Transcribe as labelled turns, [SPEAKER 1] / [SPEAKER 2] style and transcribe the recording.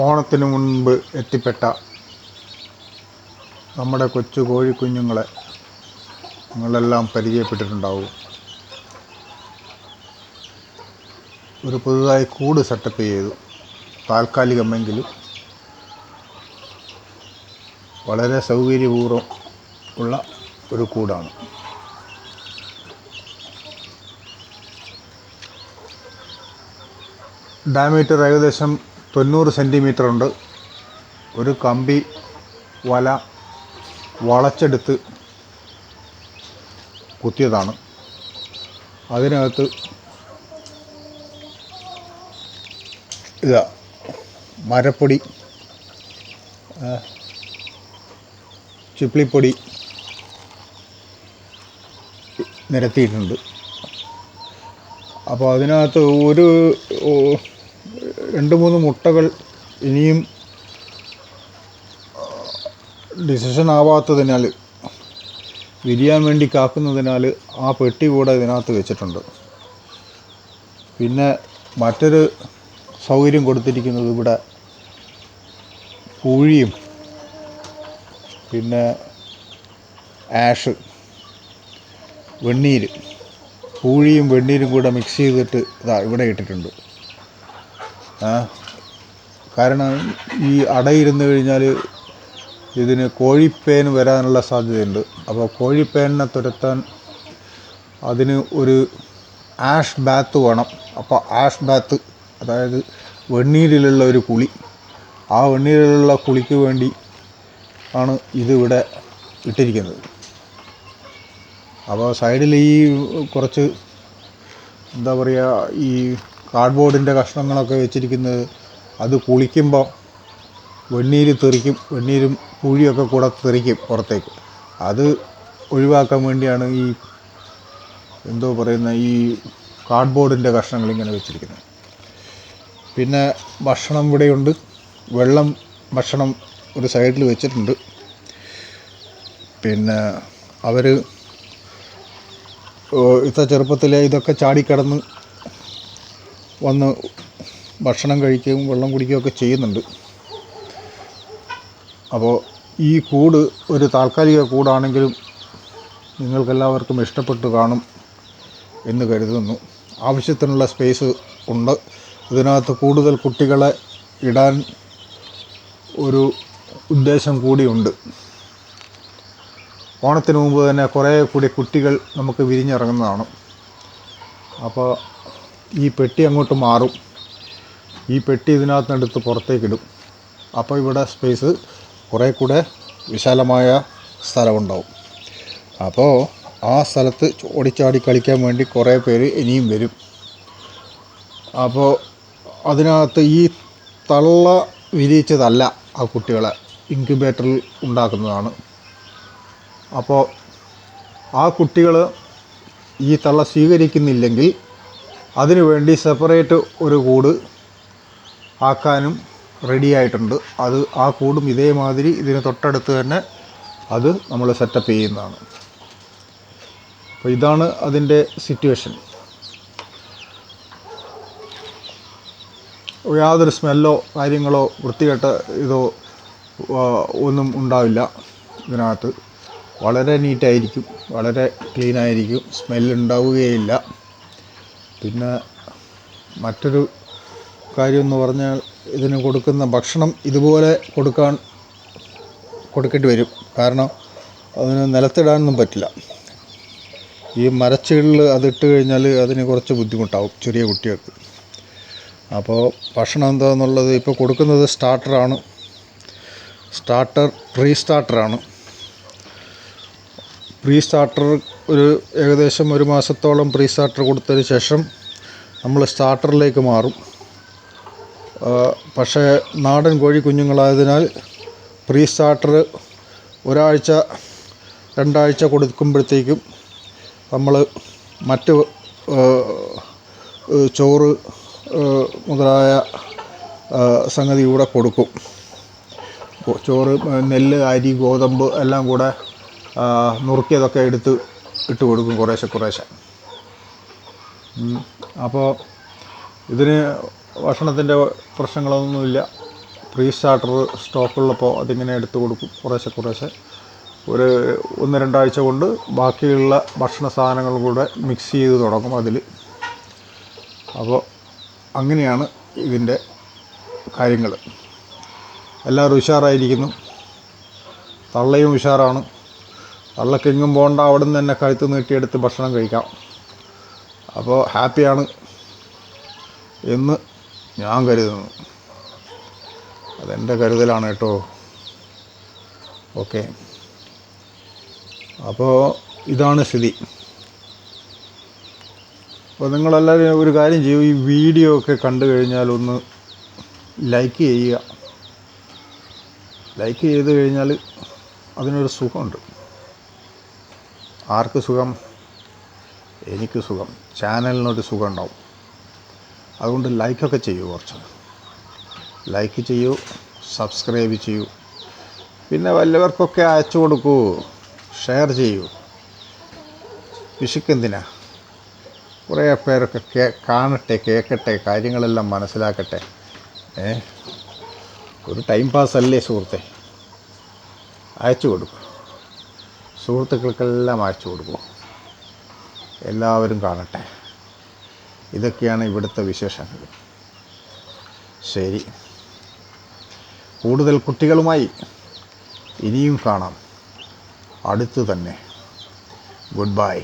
[SPEAKER 1] ഓണത്തിന് മുൻപ് എത്തിപ്പെട്ട നമ്മുടെ കൊച്ചു കോഴിക്കുഞ്ഞുങ്ങളെ നിങ്ങളെല്ലാം പരിചയപ്പെട്ടിട്ടുണ്ടാവും. ഒരു പുതുതായി കൂട് സെറ്റപ്പ് ചെയ്തു. താൽക്കാലികമെങ്കിലും വളരെ സൗകര്യപൂർവ്വം ഉള്ള ഒരു കൂടാണ്. ഡയമീറ്റർ ഏകദേശം 90 സെൻറ്റിമീറ്റർ ഉണ്ട്. ഒരു കമ്പി വല വളച്ചെടുത്ത് കുത്തിയതാണ്. അതിനകത്ത് ഇതാ മരപ്പൊടി, ചിപ്പിളിപ്പൊടി നിരത്തിയിട്ടുണ്ട്. അപ്പോൾ അതിനകത്ത് ഒരു 2-3 മുട്ടകൾ ഇനിയും ഡിസിഷൻ ആവാത്തതിനാൽ, വിരിയാൻ വേണ്ടി കാക്കുന്നതിനാൽ ആ പെട്ടി കൂടെ ഇതിനകത്ത് വെച്ചിട്ടുണ്ട്. പിന്നെ മറ്റൊരു സൗകര്യം കൊടുത്തിരിക്കുന്നത് ഇവിടെ പൂഴിയും പിന്നെ ആഷ്, വെണ്ണീര്, പൂഴിയും വെണ്ണീരും കൂടെ മിക്സ് ചെയ്തിട്ട് ഇതാ ഇവിടെ ഇട്ടിട്ടുണ്ട്. കാരണം ഈ അടയിരുന്ന് കഴിഞ്ഞാൽ ഇതിന് കോഴിപ്പേൻ വരാനുള്ള സാധ്യതയുണ്ട്. അപ്പോൾ കോഴിപ്പേനിനെ തുരത്താൻ അതിന് ഒരു ആഷ് ബാത്ത് വേണം. അപ്പോൾ ആഷ് ബാത്ത്, അതായത് വെണ്ണീരിലുള്ള ഒരു കുളി, ആ വെണ്ണീരിലുള്ള കുളിക്ക് വേണ്ടി ആണ് ഇതിവിടെ ഇട്ടിരിക്കുന്നത്. അപ്പോൾ സൈഡിൽ ഈ കുറച്ച് എന്താ പറയുക, ഈ കാർഡ്ബോർഡിൻ്റെ കഷ്ണങ്ങളൊക്കെ വെച്ചിരിക്കുന്നത്, അത് കുളിക്കുമ്പോൾ വെണ്ണീര് തെറിക്കും, വെണ്ണീരും പൂഴിയൊക്കെ കൂടെ തെറിക്കും പുറത്തേക്ക്. അത് ഒഴിവാക്കാൻ വേണ്ടിയാണ് ഈ എന്തോ പറയുന്ന ഈ കാർഡ്ബോർഡിൻ്റെ കഷ്ണങ്ങൾ ഇങ്ങനെ വെച്ചിരിക്കുന്നത്. പിന്നെ ഭക്ഷണം ഇവിടെയുണ്ട്. വെള്ളം, ഭക്ഷണം ഒരു സൈഡിൽ വെച്ചിട്ടുണ്ട്. പിന്നെ അവർ ഇത്ര ചെറുപ്പത്തിലെ ഇതൊക്കെ ചാടിക്കടന്ന് വന്ന് ഭക്ഷണം കഴിക്കുകയും വെള്ളം കുടിക്കുകയൊക്കെ ചെയ്യുന്നുണ്ട്. അപ്പോൾ ഈ കൂട് ഒരു താൽക്കാലിക കൂടാണെങ്കിലും നിങ്ങൾക്കെല്ലാവർക്കും ഇഷ്ടപ്പെട്ട് കാണും എന്ന് കരുതുന്നു. ആവശ്യത്തിനുള്ള സ്പേസ് ഉണ്ട്. ഇതിനകത്ത് കൂടുതൽ കുട്ടികളെ ഇടാൻ ഒരു ഉദ്ദേശം കൂടിയുണ്ട്. ഓണത്തിന് മുമ്പ് തന്നെ കുറേ കൂടി കുട്ടികൾ നമുക്ക് വിരിഞ്ഞിറങ്ങുന്നതാണ്. അപ്പോൾ ഈ പെട്ടി അങ്ങോട്ട് മാറും. ഈ പെട്ടി ഇതിനകത്തെടുത്ത് പുറത്തേക്കിടും. അപ്പോൾ ഇവിടെ സ്പേസ് കുറേ കൂടെ വിശാലമായ സ്ഥലമുണ്ടാവും. അപ്പോൾ ആ സ്ഥലത്ത് ഓടിച്ചാടി കളിക്കാൻ വേണ്ടി കുറേ പേര് ഇനിയും വരും. അപ്പോൾ അതിനകത്ത് ഈ തള്ള വിരിയിച്ചതല്ല, ആ കുട്ടികളെ ഇൻക്യുബേറ്ററിൽ ഉണ്ടാക്കുന്നതാണ്. അപ്പോൾ ആ കുട്ടികൾ ഈ തള്ള സ്വീകരിക്കുന്നില്ലെങ്കിൽ അതിനു വേണ്ടി സെപ്പറേറ്റ് ഒരു കൂട് ആക്കാനും റെഡിയായിട്ടുണ്ട്. അത് ആ കൂടും ഇതേമാതിരി ഇതിന് തൊട്ടടുത്ത് തന്നെ അത് നമ്മൾ സെറ്റപ്പ് ചെയ്യുന്നതാണ്. അപ്പോൾ ഇതാണ് അതിൻ്റെ സിറ്റുവേഷൻ. യാതൊരു സ്മെല്ലോ കാര്യങ്ങളോ വൃത്തികെട്ട ഇതോ ഒന്നും ഉണ്ടാവില്ല. ഇതിനകത്ത് വളരെ നീറ്റായിരിക്കും, വളരെ ക്ലീനായിരിക്കും, സ്മെല്ലുണ്ടാവുകയില്ല. പിന്നെ മറ്റൊരു കാര്യം എന്ന് പറഞ്ഞാൽ, ഇതിന് കൊടുക്കുന്ന ഭക്ഷണം ഇതുപോലെ കൊടുക്കേണ്ടി വരും. കാരണം അതിന് നിലത്തിടാനൊന്നും പറ്റില്ല. ഈ മരച്ചുകളിൽ അതിട്ട് കഴിഞ്ഞാൽ അതിന് കുറച്ച് ബുദ്ധിമുട്ടാവും ചെറിയ കുട്ടികൾക്ക്. അപ്പോൾ ഭക്ഷണം എന്താണെന്നുള്ളത് ഇപ്പോൾ കൊടുക്കുന്നത് സ്റ്റാർട്ടറാണ്. പ്രീ സ്റ്റാർട്ടർ ഒരു ഏകദേശം 1 മാസത്തോളം പ്രീ സ്റ്റാർട്ടർ കൊടുത്തതിന് ശേഷം നമ്മൾ സ്റ്റാർട്ടറിലേക്ക് മാറും. പക്ഷേ നാടൻ കോഴി കുഞ്ഞുങ്ങളായതിനാൽ പ്രീ സ്റ്റാർട്ടർ 1 ആഴ്ച 2 ആഴ്ച കൊടുക്കുമ്പോഴത്തേക്കും നമ്മൾ മറ്റ് ചോറ് മുതലായ സംഗതി കൂടെ കൊടുക്കും. ചോറ്, നെല്ല്, അരി, ഗോതമ്പ് എല്ലാം കൂടെ നുറുക്കിയതൊക്കെ ഇട്ട് കൊടുക്കും കുറേശ്ശെ. അപ്പോൾ ഇതിന് ഭക്ഷണത്തിൻ്റെ പ്രശ്നങ്ങളൊന്നുമില്ല. പ്രീ സ്റ്റാർട്ടർ സ്റ്റോക്കുള്ളപ്പോൾ അതിങ്ങനെ എടുത്ത് കൊടുക്കും കുറേശ്ശെ. ഒരു 1-2 ആഴ്ച കൊണ്ട് ബാക്കിയുള്ള ഭക്ഷണ സാധനങ്ങളും കൂടെ മിക്സ് ചെയ്ത് തുടങ്ങും അതിൽ. അപ്പോൾ അങ്ങനെയാണ് ഇതിൻ്റെ കാര്യങ്ങൾ. എല്ലാവരും ഉഷാറായിരിക്കുന്നു. തള്ളയും ഉഷാറാണ്. തള്ളക്കെങ്ങും പോകണ്ട, അവിടെ നിന്ന് തന്നെ കഴുത്ത് നീട്ടിയെടുത്ത് ഭക്ഷണം കഴിക്കാം. അപ്പോൾ ഹാപ്പിയാണ് എന്ന് ഞാൻ കരുതുന്നു. അതെൻ്റെ കരുതലാണ് കേട്ടോ. ഓക്കെ, അപ്പോൾ ഇതാണ് സ്ഥിതി. അപ്പോൾ നിങ്ങളെല്ലാവരും ഒരു കാര്യം ചെയ്യൂ, ഈ വീഡിയോ ഒക്കെ കണ്ടു കഴിഞ്ഞാൽ ഒന്ന് ലൈക്ക് ചെയ്യുക. ലൈക്ക് ചെയ്ത് കഴിഞ്ഞാൽ അതിനൊരു സുഖമുണ്ട്. ആർക്ക് സുഖം? എനിക്ക് സുഖം, ചാനലിനൊരു സുഖം ഉണ്ടാവും. അതുകൊണ്ട് ലൈക്കൊക്കെ ചെയ്യൂ, കുറച്ച് ലൈക്ക് ചെയ്യൂ, സബ്സ്ക്രൈബ് ചെയ്യൂ. പിന്നെ വല്ലവർക്കൊക്കെ അയച്ചു കൊടുക്കൂ, ഷെയർ ചെയ്യൂ. പിശുക്കെന്തിനാ? കുറേ പേരൊക്കെ കാണട്ടെ, കേൾക്കട്ടെ, കാര്യങ്ങളെല്ലാം മനസ്സിലാക്കട്ടെ. ഒരു ടൈം പാസ്സല്ലേ സുഹൃത്തെ? അയച്ചു കൊടുക്കും, സുഹൃത്തുക്കൾക്കെല്ലാം അയച്ചു കൊടുക്കും. എല്ലാവരും കാണട്ടെ. ഇതൊക്കെയാണ് ഇവിടുത്തെ വിശേഷങ്ങൾ. ശരി, കൂടുതൽ കുട്ടികളുമായി ഇനിയും കാണാം, അടുത്ത് തന്നെ. Good bye.